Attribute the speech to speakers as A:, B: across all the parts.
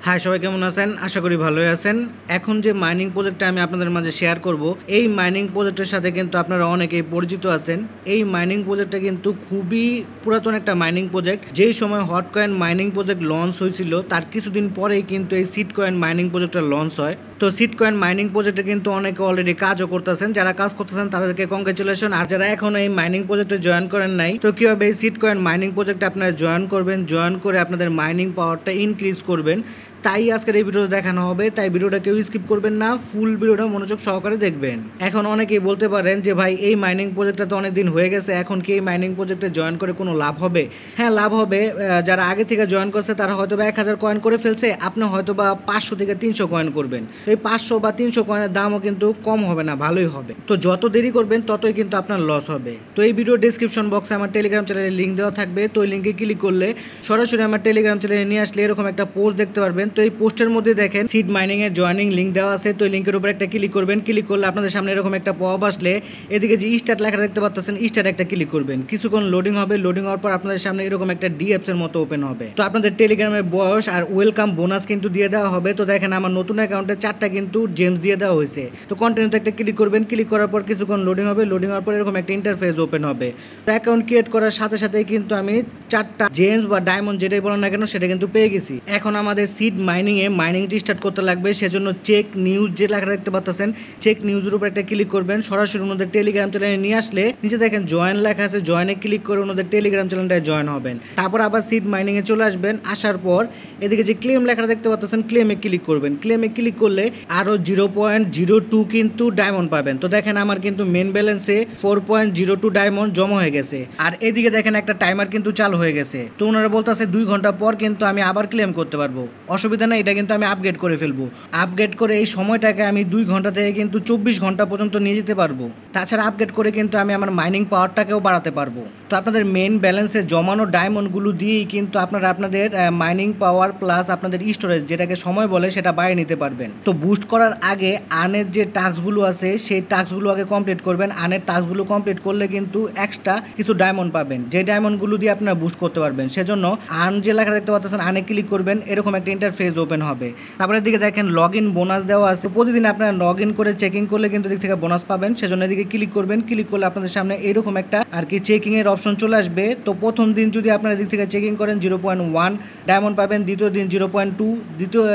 A: High সবাই কেমন আছেন? আশা করি ভালোই আছেন। এখন যে মাইনিং প্রজেক্টটা আমি আপনাদের মাঝে শেয়ার করব, এই মাইনিং প্রজেক্টের সাথে কিন্তু আপনারা অনেকেই পরিচিত আছেন। এই মাইনিং প্রজেক্টটা কিন্তু খুবই পুরাতন একটা মাইনিং প্রজেক্ট। যেই সময় hot coin mining project launch হয়েছিল তার কিছুদিন পরেই কিন্তু এই সিট কয়েন মাইনিং প্রজেক্টটা লঞ্চ হয়। তো সিট কয়েন মাইনিং প্রজেক্টে কিন্তু অনেকে অলরেডি কাজও করতেছেন। যারা কাজ করতেছেন তাদেরকে কংগ্রেচুলেশন। আর যারা এখন এই মাইনিং প্রজেক্টে জয়েন করেন নাই, তো কীভাবে এই সিট কয়েন মাইনিং প্রজেক্টে আপনারা জয়েন করবেন, জয়েন করে আপনাদের মাইনিং পাওয়ারটা ইনক্রিজ করবেন, তাই আজকের এই ভিডিওটা দেখানো হবে। তাই ভিডিওটা কেউ স্কিপ করবেন না, ফুল ভিডিওটা মনোযোগ সহকারে দেখবেন। এখন অনেকেই বলতে পারেন যে ভাই এই মাইনিং প্রজেক্টটা তো অনেক দিন হয়ে গেছে, এখন কি এই মাইনিং প্রজেক্টে জয়েন করে কোনো লাভ হবে? হ্যাঁ, লাভ হবে। যারা আগে থেকে জয়েন করছে তারা হয়তো বা 1000 কয়েন করে ফেলছে, আপনি হয়তো বা 500 থেকে 300 কয়েন করবেন। এই 500 বা 300 কয়েনের দামও কিন্তু কম হবে না, ভালোই হবে। তো যত দেরি করবেন ততই কিন্তু আপনার লস হবে। তো এই ভিডিও ডিসক্রিপশন বক্সে আমার টেলিগ্রাম চ্যানেলের লিঙ্ক দেওয়া থাকবে। তো ওই লিঙ্কে ক্লিক করলে সরাসরি আমার টেলিগ্রাম চ্যানেলে নিয়ে আসলে এরকম একটা পোস্ট দেখতে পারবেন। তো এই পোস্টের মধ্যে দেখেন সিড মাইনিং এর জয়েনিং লিঙ্ক দেওয়া আছে। তো এই লিঙ্কের উপর একটা ক্লিক করবেন। ক্লিক করলে আপনাদের সামনে এরকম একটা পপ আসলে এদিকে যে স্টার্ট লেখা দেখতে পাচ্ছেন, স্টার্ট একটা ক্লিক করবেন। কিছুক্ষণ লোডিং হবে। লোডিং হওয়ার পর আপনাদের সামনে এরকম একটা ডিএপস এর মতো ওপেন হবে। তো আপনাদের টেলিগ্রামের বয়স আর ওয়েলকাম বোনাস কিন্তু দিয়ে দেওয়া হবে। তো দেখেন আমার নতুন অ্যাকাউন্টে 4টা কিন্তু জেমস দিয়ে দেওয়া হয়েছে। তো কন্টিনিউতে একটা ক্লিক করবেন। ক্লিক করার পর কিছুক্ষণ লোডিং হবে। লোডিং হওয়ার পর এরকম একটা ইন্টারফেস ওপেন হবে। তো অ্যাকাউন্ট ক্রিয়েট করার সাথে সাথেই কিন্তু আমি 4টা জেমস বা ডায়মন্ড যেটাই বলেন না কেন সেটা কিন্তু পেয়ে গেছি। এখন আমাদের সিড মাইনিং এ মাইনিংটি স্টার্ট করতে লাগবে। সেজন্য চেক নিউজ যে লেখা দেখতে পাচ্ছেন, চেক নিউজের উপর একটা ক্লিক করবেন। সরাসরি ওনাদের টেলিগ্রাম চ্যানেলে নিয়ে আসলে নিচে দেখেন জয়েন লেখা আছে, জয়েনে ক্লিক করে ওনাদের টেলিগ্রাম চ্যানেলটায় জয়েন হবেন। তারপর আবার সিড মাইনিং এ চলে আসবেন। আসার পর এদিকে যে ক্লেম লেখা দেখতে পাচ্ছেন, ক্লেমে ক্লিক করবেন। ক্লেমে ক্লিক করলে আরো 0.02 কিন্তু ডায়মন্ড পাবেন। তো দেখেন আমার কিন্তু মেন ব্যালেন্সে 4.02 ডায়মন্ড জমা হয়ে গেছে। আর এদিকে দেখেন একটা টাইমার কিন্তু চালু হয়ে গেছে। তো ওনারা বলতেছে 2 ঘন্টা পর কিন্তু আমি আবার ক্লেম করতে পারবো। অসুবিধা নেই, এটা কিন্তু আমি আপগ্রেড করে ফেলবো। আপগ্রেড করে এই সময়টাকে আমি 2 ঘন্টা থেকে কিন্তু 24 ঘন্টা পর্যন্ত নিয়ে যেতে পারবো। তাছাড়া আপগ্রেড করে কিন্তু আমি আমার মাইনিং পাওয়ারটাকেও বাড়াতে পারবো। তো আপনাদের মেন ব্যালেন্সে জমানো ডায়মন্ডগুলো দিয়েই কিন্তু আপনারা আপনাদের মাইনিং পাওয়ার প্লাস আপনাদের স্টোরেজ যেটাকে সময় বলে সেটা বাড়িয়ে নিতে পারবেন। তো বুস্ট করার আগে আর্নের যে টাস্কগুলো আছে সেই টাস্কগুলো আগে কমপ্লিট করবেন। আর্নের টাস্কগুলো কমপ্লিট করলে কিন্তু এক্সট্রা কিছু ডায়মন্ড পাবেন, যে ডায়মন্ডগুলো দিয়ে আপনারা বুস্ট করতে পারবেন। সেজন্য আর্ন যে লেখা দেখতে পাচ্ছেন, আর্নে ক্লিক করবেন। এরকম একটা ইন্টারফেস ওপেন হবে। তারপরে দিকে দেখেন লগ ইন বোনাস দেওয়া আছে। প্রতিদিন আপনারা লগ ইন করে চেকিং করলে কিন্তু দিক থেকে বোনাস পাবেন। সেজন্য এদিকে ক্লিক করবেন। ক্লিক করলে আপনাদের সামনে এরকম একটা আর কি চেকিং এর অপশন চলে আসবে। তো প্রথম দিন যদি আপনারা দিক থেকে চেকিং করেন 0.1 ডায়মন্ড পাবেন, দ্বিতীয় দিন 0.2,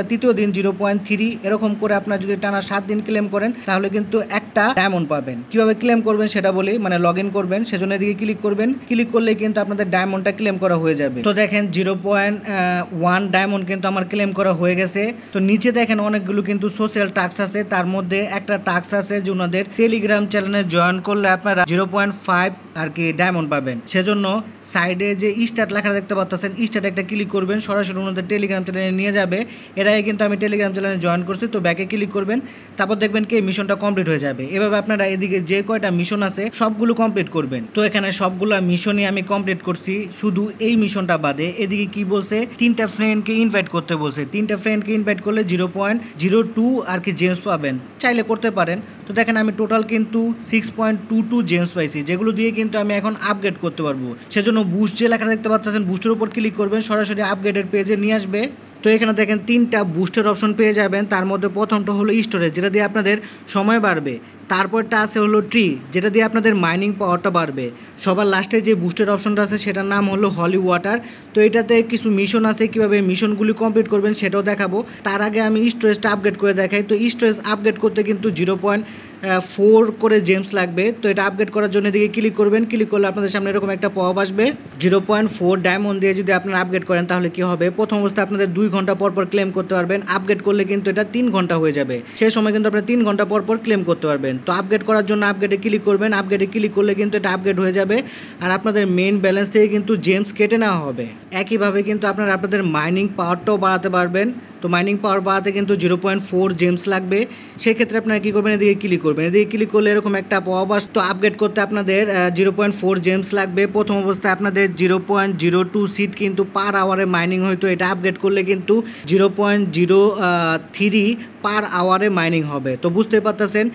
A: তৃতীয় দিন 0.3, এরকম করে আপনারা যদি টানা 7 দিন ক্লেম করেন তাহলে কিন্তু একটা ডায়মন্ড পাবেন। কিভাবে ক্লেম করবেন সেটা বলি, মানে লগ ইন করবেন। সেজন্য এদিকে ক্লিক করবেন। ক্লিক করলে কিন্তু আপনাদের ডায়মন্ডটা ক্লেম করা হয়ে যাবে। তো দেখেন 0.1 ডায়মন্ড কিন্তু আমার ক্লেম করা হয়ে গেছে। তো নিচে দেখেন অনেকগুলো কিন্তু সোশ্যাল টাস্ক আছে। তার মধ্যে একটা টাস্ক আছে যে ওনাদের টেলিগ্রাম চ্যানেলে জয়েন করলে আপনারা 0.5 আর কি ডায়মন্ড পাবেন। সেজন্য সাইডে যে স্টার্ট লেখা দেখতে পাচ্ছেন, স্টার্ট একটা ক্লিক করবেন। সরাসরি ওনাদের টেলিগ্রাম চ্যানেলে নিয়ে যাবে। এর আগে কিন্তু আমি টেলিগ্রাম চ্যানেলে জয়েন করছি। তো ব্যাকে ক্লিক করবেন। তারপর দেখবেন কি মিশনটা কমপ্লিট হয়ে যাবে। এভাবে আপনারা এদিকে যে কয়টা মিশন আছে সবগুলো কমপ্লিট করবেন। তো এখানে সবগুলো মিশনই আমি কমপ্লিট করছি, শুধু এই মিশনটা বাদে। এদিকে কি বলছে, 3টা ফ্রেন্ডকে ইনভাইট করতে বলছে। 3টা ফ্রেন্ডকে ইনভাইট করলে 0.02 আর কি জেমস পাবেন, চাইলে করতে পারেন। তো দেখেন আমি টোটাল কিন্তু 6.22 জেমস পাইছি, যেগুলো দিয়ে কিন্তু আমি এখন আপগ্রেড করতে পারবো। সেজন্য বুস্ট যে লেখা দেখতে পাচ্ছেন, বুস্টের উপর ক্লিক করবেন। সরাসরি আপগ্রেডের পেজে নিয়ে আসবে। তো এখানে দেখেন 3টা বুস্টের অপশন পেয়ে যাবেন। তার মধ্যে প্রথমটা হলো স্টোরেজ, যেটা দিয়ে আপনাদের সময় বাড়বে। তারপরটা আছে হলো ট্রি, যেটা দিয়ে আপনাদের মাইনিং পাওয়ারটা বাড়বে। সবার লাস্টে যে বুস্টের অপশনটা আছে সেটার নাম হলো হলি ওয়াটার। তো এটাতে কিছু মিশন আছে, কীভাবে মিশনগুলি কমপ্লিট করবেন সেটাও দেখাবো। তার আগে আমি স্টোরেজটা আপগ্রেড করে দেখাই। তো স্টোরেজ আপগ্রেড করতে কিন্তু 0.4 করে জেমস লাগবে। তো এটা আপগ্রেড করার জন্য দিকে ক্লিক করবেন। ক্লিক করলে আপনাদের সামনে এরকম একটা পপ আসবে। 0.4 ডায়মন্ড দিয়ে যদি আপনারা আপগ্রেড করেন তাহলে কি হবে, প্রথম অবস্থায় আপনাদের 2 ঘন্টা পর পর ক্লেম করতে পারবেন। আপগ্রেড করলে কিন্তু এটা 3 ঘন্টা হয়ে যাবে। সেই সময় কিন্তু আপনারা 3 ঘন্টা পর পর ক্লেম করতে পারবেন। তো আপগ্রেড করার জন্য আপগ্রেডে ক্লিক করবেন। আপগ্রেডে ক্লিক করলে কিন্তু এটা আপগ্রেড হয়ে যাবে। আর আপনাদের মেইন ব্যালেন্স থেকে কিন্তু জেমস কেটে নেওয়া হবে। একইভাবে কিন্তু আপনারা আপনাদের মাইনিং পাওয়ারটাও বাড়াতে পারবেন। তো মাইনিং পাওয়ার বাড়াতে কিন্তু 0.4 জেমস লাগবে। সেক্ষেত্রে আপনারা কী করবেন, এদিকে ক্লিক করবেন। এদিকে ক্লিক করলে এরকম একটা পপ আসবে। তো আপগ্রেড করতে আপনাদের 0.4 জেমস লাগবে। প্রথম অবস্থায় আপনাদের 0.02 সিট কিন্তু পার আওয়ারে মাইনিং হইতো। এটা আপগ্রেড করলে কিন্তু 0.03 পার আওয়ারে মাইনিং হবে। তো বুঝতে পারতেছেন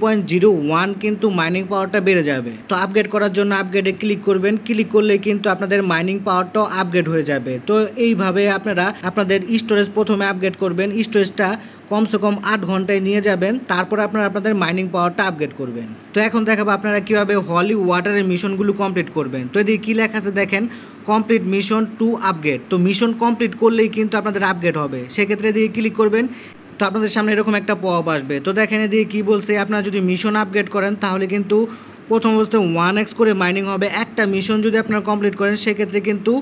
A: 0.01 কিন্তু মাইনিং পাওয়ারটা বেড়ে যাবে। তো আপগ্রেড করার জন্য আপগ্রেডে ক্লিক করবেন, ক্লিক করলে কিন্তু আপনাদের মাইনিং পাওয়ারটাও আপগ্রেড হয়ে যাবে। তো এইভাবে আপনারা আপনাদের স্টোরেজ প্রথমে আপগ্রেড করবেন, স্টোরেজটা কমসে কম 8 ঘন্টায় নিয়ে যাবেন, তারপর আপনারা আপনাদের মাইনিং পাওয়ারটা আপগ্রেড করবেন। তো এখন দেখাবো আপনারা কীভাবে হলি ওয়াটারের মিশনগুলো কমপ্লিট করবেন। তো এদিকে কী লেখা আছে দেখেন, কমপ্লিট মিশন টু আপগ্রেড। তো মিশন কমপ্লিট করলেই কিন্তু আপনাদের আপগ্রেড হবে, সেক্ষেত্রে দিয়ে ক্লিক করবেন। তো আপনাদের সামনে এরকম একটা পপ আসবে। তো দেখেন এদিকে কী বলছে, আপনারা যদি মিশন আপগ্রেড করেন তাহলে কিন্তু প্রথম অবস্থায় 1x করে মাইনিং হবে। একটা মিশন যদি আপনারা কমপ্লিট করেন সেক্ষেত্রে কিন্তু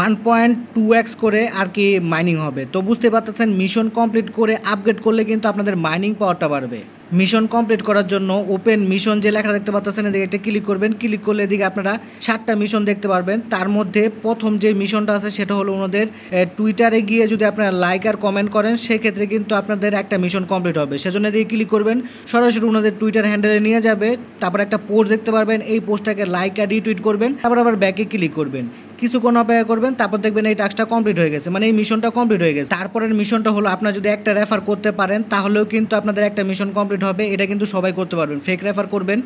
A: 1.2x করে আর কি মাইনিং হবে। তো বুঝতে পারতেছেন মিশন কমপ্লিট করে আপগ্রেড করলে কিন্তু আপনাদের মাইনিং পাওয়ারটা বাড়বে। মিশন কমপ্লিট করার জন্য ওপেন মিশন যে লেখা দেখতে পাচ্ছেন এদিকে একটা ক্লিক করবেন, ক্লিক করলে এদিকে আপনারা 7টা মিশন দেখতে পারবেন। তার মধ্যে প্রথম যে মিশনটা আছে সেটা হলো ওনাদের টুইটারে গিয়ে যদি আপনারা লাইক আর কমেন্ট করেন সেক্ষেত্রে কিন্তু আপনাদের একটা মিশন কমপ্লিট হবে। সেজন্য এদিকে ক্লিক করবেন, সরাসরি ওনাদের টুইটার হ্যান্ডেলে নিয়ে যাবে। তারপর একটা পোস্ট দেখতে পারবেন, এই পোস্টটাকে লাইক আর রিটুইট করবেন, তারপর আবার ব্যাকে ক্লিক করবেন, কিছুক্ষণ অপেক্ষা করবেন, তারপর দেখবেন এই টাস্কটা কমপ্লিট হয়ে গেছে, মানে এই মিশনটা কমপ্লিট হয়ে গেছে। তারপরের মিশনটা হলো আপনারা যদি একটা রেফার করতে পারেন তাহলেও কিন্তু আপনাদের একটা মিশন কমপ্লিট হবে। এটা কিন্তু সবাই করতে পারবেন। ফেক রেফার করবেন,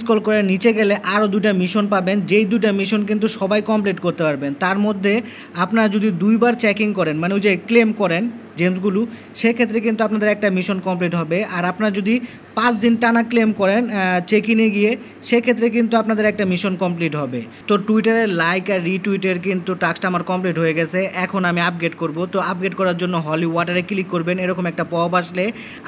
A: স্ক্রল করে নিচে গেলে আরও 2টা মিশন পাবেন, যেই 2টা মিশন কিন্তু সবাই কমপ্লিট করতে পারবেন। তার মধ্যে আপনারা যদি 2বার চেকিং করেন, মানে ওই যে ক্লেম করেন জেমসগুলো, সেক্ষেত্রে কিন্তু আপনাদের একটা মিশন কমপ্লিট হবে। আর আপনারা যদি 5 দিন টানা ক্লেম করেন চেক-ইনে গিয়ে, সেক্ষেত্রে কিন্তু আপনাদের একটা মিশন কমপ্লিট হবে। তো টুইটারে লাইক আর রিটুইটের কিন্তু টাস্কটা আমার কমপ্লিট হয়ে গেছে। এখন আমি আপগ্রেড করব। তো আপগ্রেড করার জন্য হলি ওয়াটারে ক্লিক করবেন, এরকম একটা পপ আসলে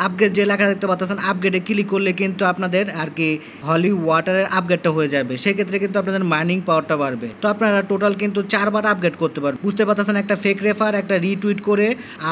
A: আপগ্রেড যে লেখা দেখতে পাচ্ছেন আপগ্রেডে ক্লিক করলে কিন্তু আপনাদের আর কি হলি ওয়াটারের আপগ্রেডটা হয়ে যাবে। সেক্ষেত্রে কিন্তু আপনাদের মাইনিং পাওয়ারটা বাড়বে। তো আপনারা টোটাল কিন্তু 4বার আপগ্রেড করতে পারবেন। বুঝতে পারতেছেন, একটা ফেক রেফার, একটা রিটুইট করে,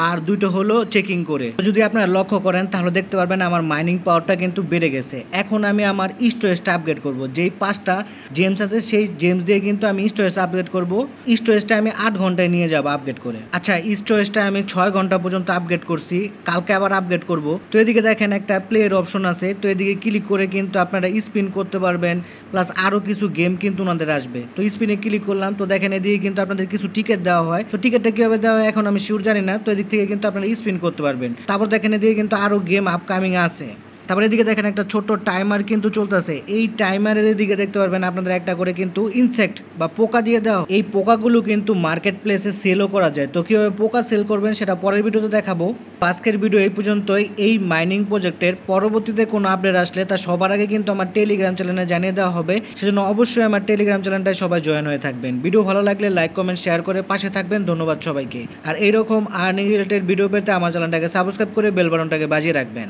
A: আর 2টো হলো চেকিং করে। যদি আপনারা লক্ষ্য করেন তাহলে দেখতে পারবেন আমার মাইনিং পাওয়ারটা কিন্তু বেড়ে গেছে। এখন আমি আমার স্টোরেজটা আপগ্রেড করব। যেই 5টা জেমস আছে সেই জেমস দিয়ে কিন্তু আমি স্টোরেজটা আপগ্রেড করব। স্টোরেজটা আমি 8 ঘন্টায় নিয়ে যাব আপগ্রেড করে। আচ্ছা, স্টোরেজটা আমি 6 ঘন্টা পর্যন্ত আপগ্রেড করছি, কালকে আবার আপগ্রেড করব। তো এদিকে দেখেন একটা প্লের অপশন আছে, তো এদিকে ক্লিক করে কিন্তু আপনারা স্পিন করতে পারবেন, প্লাস আরও কিছু গেম কিন্তু ওনাদের আসবে। তো স্পিনে ক্লিক করলাম, তো দেখেন এদিকে কিন্তু আপনাদের কিছু টিকিট দেওয়া হয়। তো টিকিটটা কীভাবে দেওয়া হয় এখন আমি শিওর জানি না। তো এদিক থেকে কিন্তু আপনারা স্পিন করতে পারবেন। তারপর দেখেন এদিকে কিন্তু আরও গেম আপকামিং আছে। তারপরে এদিকে দেখেন একটা ছোট্ট টাইমার কিন্তু চলতেছে। এই টাইমারের এদিকে দেখতে পারবেন আপনাদের একটা করে কিন্তু ইনসেক্ট বা পোকা দিয়ে দেওয়া। এই পোকাগুলো কিন্তু মার্কেট প্লেসে সেলও করা যায়। তো কীভাবে পোকা সেল করবেন সেটা পরের ভিডিওতে দেখাবো। আজকের ভিডিও এই পর্যন্তই। এই মাইনিং প্রজেক্টের পরবর্তীতে কোনো আপডেট আসলে তা সবার আগে কিন্তু আমার টেলিগ্রাম চ্যানেলে জানিয়ে দেওয়া হবে। সেজন্য অবশ্যই আমার টেলিগ্রাম চ্যানেলটায় সবাই জয়েন হয়ে থাকবেন। ভিডিও ভালো লাগলে লাইক কমেন্ট শেয়ার করে পাশে থাকবেন। ধন্যবাদ সবাইকে। আর এইরকম আর্নিং রিলেটেড ভিডিও পেতে আমার চ্যানেলটাকে সাবস্ক্রাইব করে বেল বাটনটাকে বাজিয়ে রাখবেন।